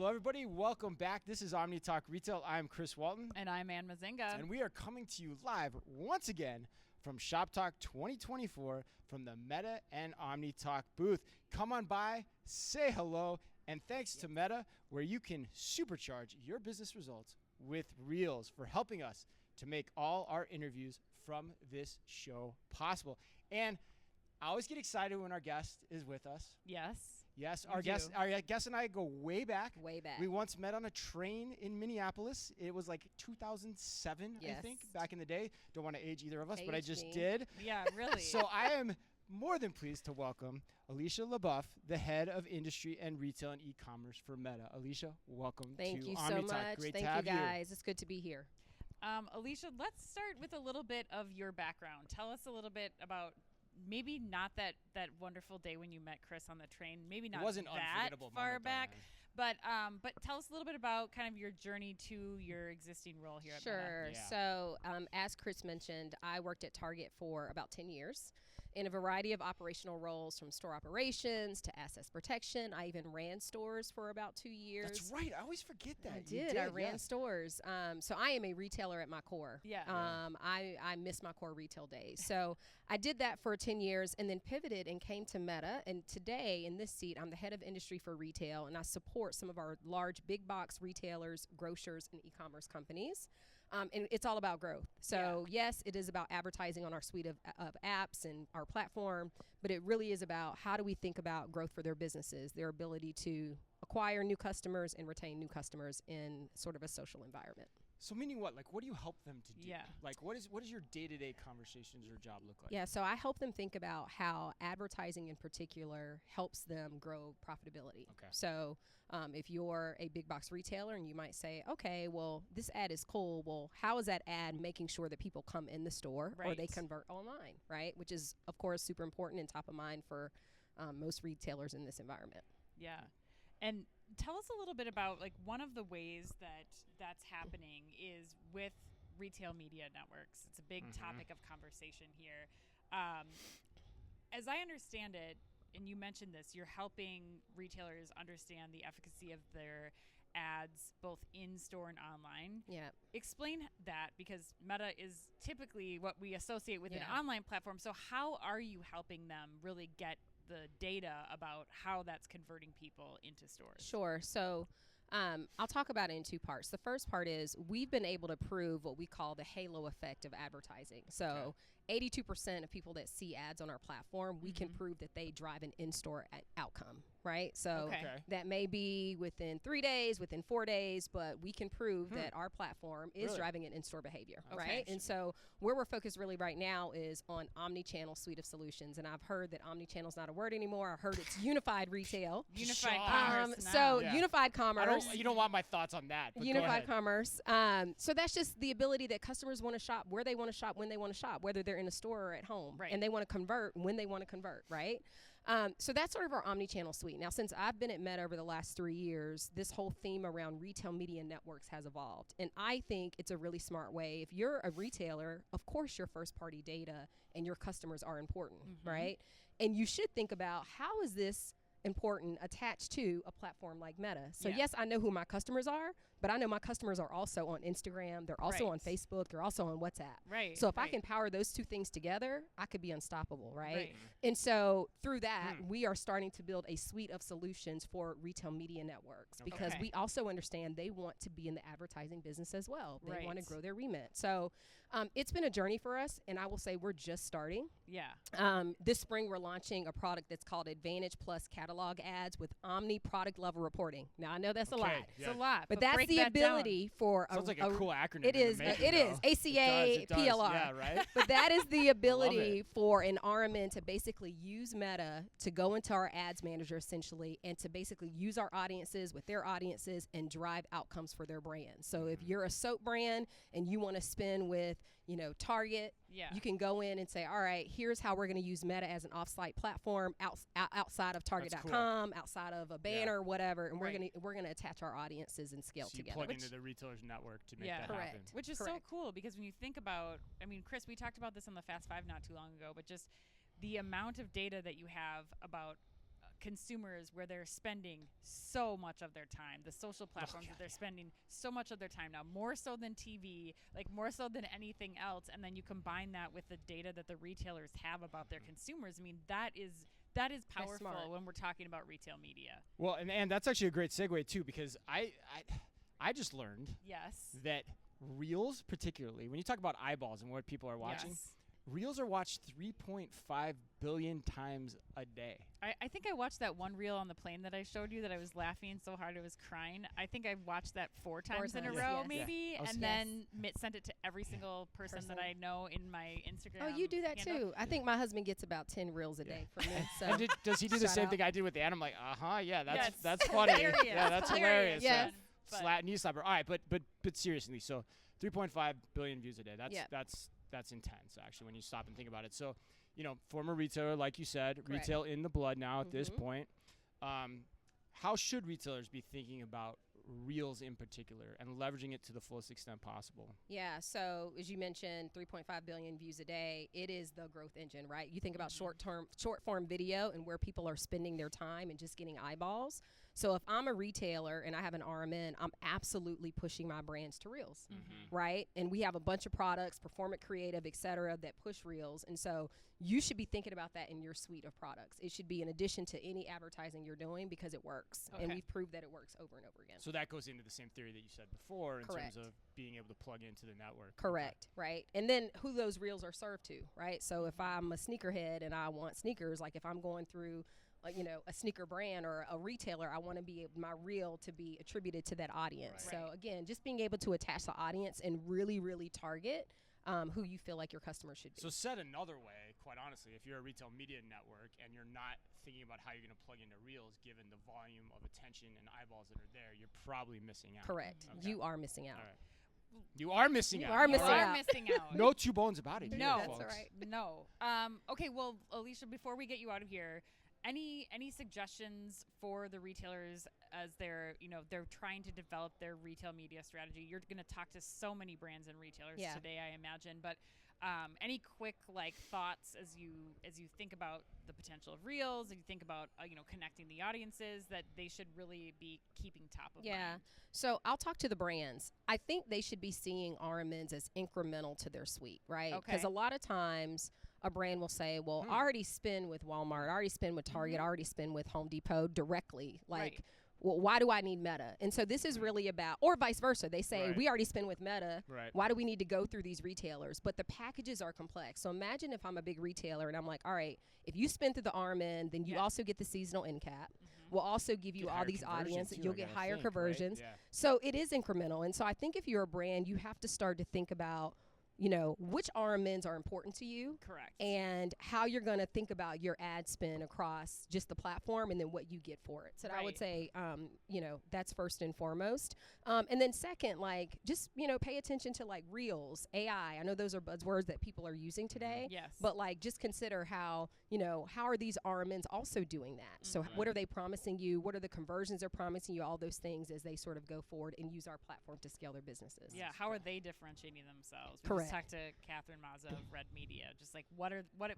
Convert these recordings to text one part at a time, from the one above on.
Hello, everybody. Welcome back. This is Omni-Talk Retail. I'm Chris Walton. And I'm Ann Mazinga. And we are coming to you live once again from Shop Talk 2024 from the Meta and Omni-Talk booth. Come on by, say hello, and thanks to Meta, where you can supercharge your business results with Reels for helping us to make all our interviews from this show possible. And I always get excited when our guest is with us. Yes. Yes, our guest and I go way back. Way back. We once met on a train in Minneapolis. It was like 2007, I think, back in the day. Don't want to age either of us, but I just did. Yeah, really. So I am more than pleased to welcome Alicia LeBeouf, the head of industry and retail and e-commerce for Meta. Alicia, welcome to Thank you Omni so Talk. much. Great Thank to have you, guys. It's good to be here. Alicia, let's start with a little bit of your background. Tell us a little bit about maybe not that wonderful day when you met Chris on the train. Maybe not that far back. But tell us a little bit about kind of your journey to your existing role here at Meta. Sure. Yeah. So as Chris mentioned, I worked at Target for about 10 years in a variety of operational roles, from store operations to assets protection. I even ran stores for about 2 years. That's right. I always forget that. I did. I ran stores. So I am a retailer at my core. Yeah. I miss my core retail days. So I did that for 10 years and then pivoted and came to Meta. And today in this seat, I'm the head of industry for retail, and I support some of our large big box retailers, grocers, and e-commerce companies. And it's all about growth. So yes, it is about advertising on our suite of apps and our platform, but it really is about how do we think about growth for their businesses, their ability to acquire new customers and retain new customers in sort of a social environment. So meaning what? Like, what do you help them to do? Yeah. Like, what is your day-to-day conversations or job look like? Yeah, so I help them think about how advertising in particular helps them grow profitability. Okay. So if you're a big box retailer and you might say, okay, well, this ad is cool. Well, how is that ad making sure that people come in the store or they convert online, right? Which is, of course, super important and top of mind for most retailers in this environment. Yeah. And tell us a little bit about, like, one of the ways that's happening is with retail media networks. It's a big topic of conversation here. As I understand it, and you mentioned this, you're helping retailers understand the efficacy of their ads both in store and online. Yeah. Explain that, because Meta is typically what we associate with an online platform. So how are you helping them really get the data about how that's converting people into stores? Sure. So I'll talk about it in two parts. The first part is we've been able to prove what we call the halo effect of advertising. So 82% of people that see ads on our platform, we can prove that they drive an in-store outcome, right? So that may be within 3 days, within 4 days, but we can prove that our platform is driving an in-store behavior, right? And so where we're focused really right now is on omni-channel suite of solutions. And I've heard that omni-channel is not a word anymore. I heard it's unified retail. Unified commerce. So unified commerce. You don't want my thoughts on that. But unified commerce. So that's just the ability that customers want to shop where they want to shop, when they want to shop, whether they're in a store or at home, and they want to convert when they want to convert, right? So that's sort of our omni-channel suite. Now, since I've been at Meta over the last 3 years, this whole theme around retail media networks has evolved. And I think it's a really smart way. If you're a retailer, of course your first party data and your customers are important, right? And you should think about, how is this important attached to a platform like Meta? So yes, I know who my customers are, but I know my customers are also on Instagram. They're also on Facebook. They're also on WhatsApp. Right. So if I can power those two things together, I could be unstoppable, right? And so through that, we are starting to build a suite of solutions for retail media networks, because we also understand they want to be in the advertising business as well. They want to grow their remit. So it's been a journey for us, and I will say we're just starting. Yeah. This spring, we're launching a product that's called Advantage Plus Catalog Ads with omni-product level reporting. Now, I know that's a lot. It's a lot. But that's the ability for sounds like a cool acronym. It is. It is ACA PLR. Yeah, right. But that is the ability for an RMN to basically use Meta to go into our ads manager essentially, and to basically use our audiences with their audiences and drive outcomes for their brand. So if you're a soap brand and you want to spend with, Target, you can go in and say, all right, here's how we're going to use Meta as an off-site platform outside of Target.com, outside of a banner, whatever, and we're going to attach our audiences and scale so together. Plug into the retailer's network to make that happen. Which is so cool, because when you think about, Chris, we talked about this on the Fast Five not too long ago, but just the amount of data that you have about consumers where they're spending so much of their time, the social platforms that they're spending so much of their time now, more so than TV, like more so than anything else. And then you combine that with the data that the retailers have about their consumers. I mean, that is powerful when we're talking about retail media. Well, and that's actually a great segue too, because I just learned that Reels, particularly when you talk about eyeballs and what people are watching, Reels are watched 3.5 billion times a day. I think I watched that one reel on the plane that I showed you that I was laughing so hard I was crying. I think I watched that four times in a row, maybe, and then sent it to every single person that I know in my Instagram. Oh, you do that too. I think my husband gets about 10 reels a day from me. So and does he do the same thing I did with Ann? I'm like, that's funny. Yeah, that's hilarious. Yes. Knee slapper. All right, but seriously, so 3.5 billion views a day. That's intense, actually, when you stop and think about it. So, former retailer, like you said, retail in the blood now at this point. How should retailers be thinking about Reels in particular and leveraging it to the fullest extent possible? Yeah, so as you mentioned, 3.5 billion views a day, it is the growth engine, right? You think about short form video and where people are spending their time and just getting eyeballs. So if I'm a retailer and I have an RMN, I'm absolutely pushing my brands to Reels, right? And we have a bunch of products, Performant Creative, et cetera, that push Reels. And so you should be thinking about that in your suite of products. It should be in addition to any advertising you're doing because it works. Okay. And we've proved that it works over and over again. So that goes into the same theory that you said before in terms of being able to plug into the network. Correct, right? And then who those Reels are served to, right? So if I'm a sneakerhead and I want sneakers, like if I'm going through a sneaker brand or a retailer, I want to be my reel to be attributed to that audience. Right. So again, just being able to attach the audience and really, really target who you feel like your customer should be. So said another way, quite honestly, if you're a retail media network and you're not thinking about how you're going to plug into Reels, given the volume of attention and eyeballs that are there, you're probably missing out. Correct. Okay. You are missing out. All right. You are missing out. You are missing out. No two bones about it. No, that's all right. No. Okay. Well, Alicia, before we get you out of here, any suggestions for the retailers as they're trying to develop their retail media strategy? You're going to talk to so many brands and retailers today, I imagine, but any quick thoughts as you think about the potential of Reels, and you think about connecting the audiences that they should really be keeping top of mind? So I'll talk to the brands. I think they should be seeing RMNs as incremental to their suite, right? Because a lot of times a brand will say, well, I already spend with Walmart, I already spend with Target, I already spend with Home Depot directly. Well, why do I need Meta? And so this is really about, or vice versa. They say, we already spend with Meta. Why do we need to go through these retailers? But the packages are complex. So imagine if I'm a big retailer and I'm like, all right, if you spend through the RMN, then you also get the seasonal end cap. We'll also give you all these audiences. You'll get higher conversions. Right? Yeah. So it is incremental. And so I think if you're a brand, you have to start to think about which RMNs are important to you. Correct. And how you're going to think about your ad spend across just the platform and then what you get for it. So I would say, that's first and foremost. And then second, just, pay attention to Reels, AI. I know those are buzzwords that people are using today. Yes. But just consider how are these RMNs also doing that? So what are they promising you? What are the conversions they're promising you? All those things as they sort of go forward and use our platform to scale their businesses. Yeah. How are they differentiating themselves? Correct. Talk to Catherine Mazza of Red Media, just what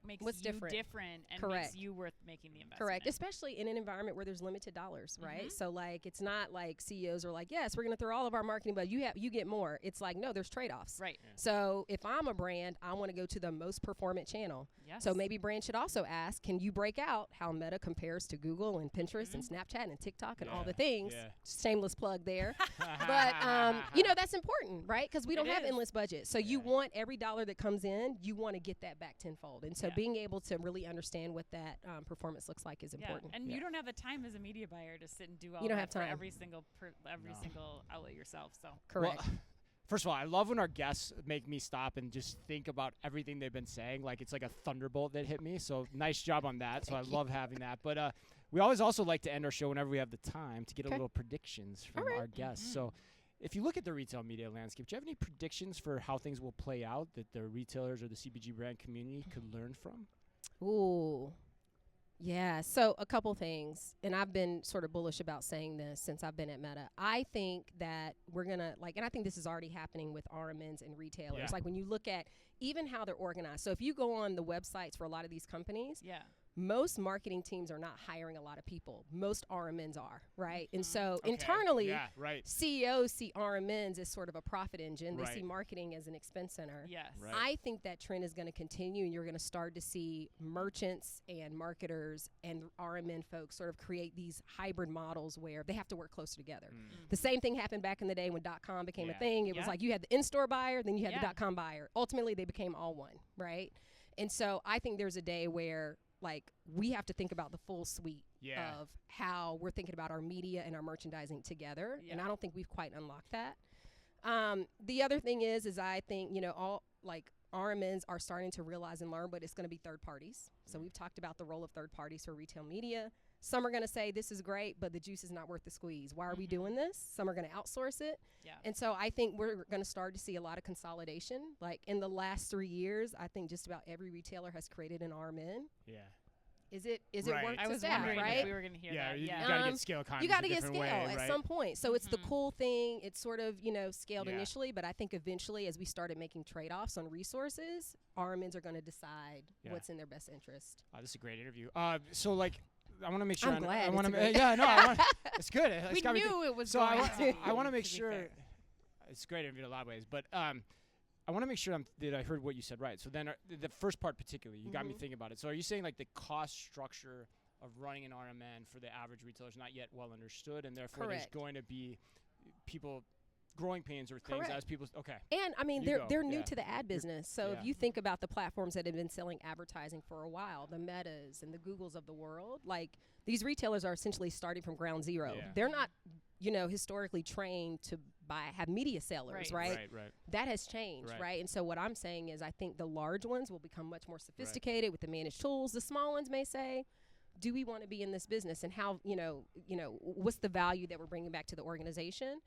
makes What's you different and makes you worth making the investment. Correct, especially in an environment where there's limited dollars, right? So it's not like CEOs are like, yes, we're going to throw all of our marketing, but you get more. It's like, no, there's trade-offs. Right. Yeah. So if I'm a brand, I want to go to the most performant channel. Yes. So maybe brands should also ask, can you break out how Meta compares to Google and Pinterest and Snapchat and TikTok and all the things? Yeah. Shameless plug there. But that's important, right? Because we don't have endless budget. So you want every dollar that comes in, you want to get that back tenfold. And so being able to really understand what that performance looks like is important. And you don't have the time as a media buyer to sit and do all you don't that have time. For every single outlet yourself. So correct. Well, first of all, I love when our guests make me stop and just think about everything they've been saying. Like it's like a thunderbolt that hit me. So nice job on that. So I love having that. But we always also like to end our show whenever we have the time to get a little predictions from our guests. So if you look at the retail media landscape, do you have any predictions for how things will play out that the retailers or the CPG brand community could learn from? Ooh. Yeah, so a couple things, and I've been sort of bullish about saying this since I've been at Meta. I think that we're going to, and I think this is already happening with RMNs and retailers. Like when you look at even how they're organized. So if you go on the websites for a lot of these companies, most marketing teams are not hiring a lot of people. Most RMNs are, right? And so internally, CEOs see RMNs as sort of a profit engine. They see marketing as an expense center. Yes. I think that trend is going to continue, and you're going to start to see merchants and marketers and RMN folks sort of create these hybrid models where they have to work closer together. The same thing happened back in the day when .com became a thing. It was like you had the in-store buyer, then you had the .com buyer. Ultimately, they became all one, right? And so I think there's a day where like we have to think about the full suite of how we're thinking about our media and our merchandising together. And I don't think we've quite unlocked that. The other thing is I think, all like RMNs are starting to realize and learn, but it's going to be third parties. So we've talked about the role of third parties for retail media. Some are going to say this is great, but the juice is not worth the squeeze. Why are we doing this? Some are going to outsource it. And so I think we're going to start to see a lot of consolidation. Like in the last 3 years, I think just about every retailer has created an RMN. Is it worth I was staff, wondering right? if we were going to hear that. You got to get scale economies. You got to get scale at some point. So it's the cool thing. It's sort of, scaled initially, but I think eventually as we started making trade-offs on resources, RMNs are going to decide what's in their best interest. This is a great interview. So like, I want to make sure. I'm glad. I want to. It's good. We knew it was. So I want to make to sure. It's a great interview in a lot of ways, but I want to make sure that I heard what you said right. So then the first part particularly, you got me thinking about it. So are you saying like the cost structure of running an RMN for the average retailer is not yet well understood, and therefore there's going to be people growing pains or things as people. And I mean they're new to the ad business. So if you think about the platforms that have been selling advertising for a while, the Metas and the Googles of the world, like these retailers are essentially starting from ground zero. They're not historically trained to have media sellers, right? That has changed, right? And so what I'm saying is I think the large ones will become much more sophisticated with the managed tools. The small ones may say, do we want to be in this business, and how, what's the value that we're bringing back to the organization?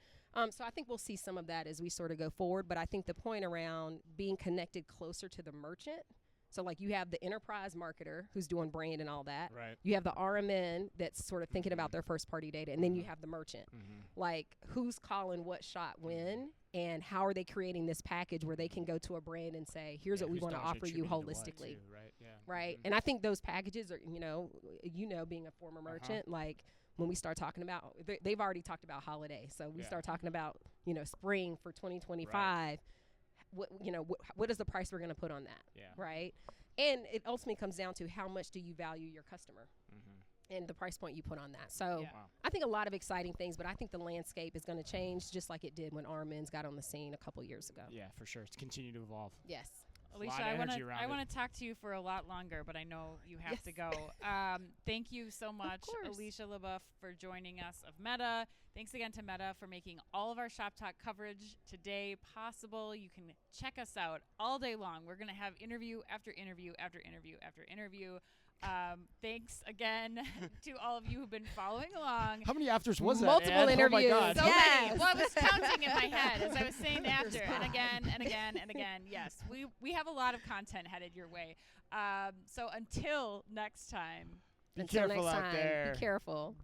So I think we'll see some of that as we sort of go forward. But I think the point around being connected closer to the merchant. So like you have the enterprise marketer who's doing brand and all that. You have the RMN that's sort of thinking about their first party data. And then you have the merchant. Like who's calling what shot when, and how are they creating this package where they can go to a brand and say, here's what we want to offer you holistically. And I think those packages are, being a former merchant, like when we start talking about, they've already talked about holiday. So we start talking about, spring for 2025. What is the price we're going to put on that, right? And it ultimately comes down to how much do you value your customer and the price point you put on that. So I think a lot of exciting things, but I think the landscape is going to change just like it did when RMNs got on the scene a couple years ago. Yeah, for sure. It's continued to evolve. Yes. Alicia, I want to talk to you for a lot longer, but I know you have to go. Thank you so much, Alicia LeBeouf, for joining us of Meta. Thanks again to Meta for making all of our Shop Talk coverage today possible. You can check us out all day long. We're going to have interview after interview after interview after interview. Thanks again to all of you who've been following along. How many afters was that? Multiple interviews. Oh my God. So many. Well, I was counting in my head as I was saying after, and again and again and again. Yes, we have a lot of content headed your way. So until next time. Be careful out there. Be careful.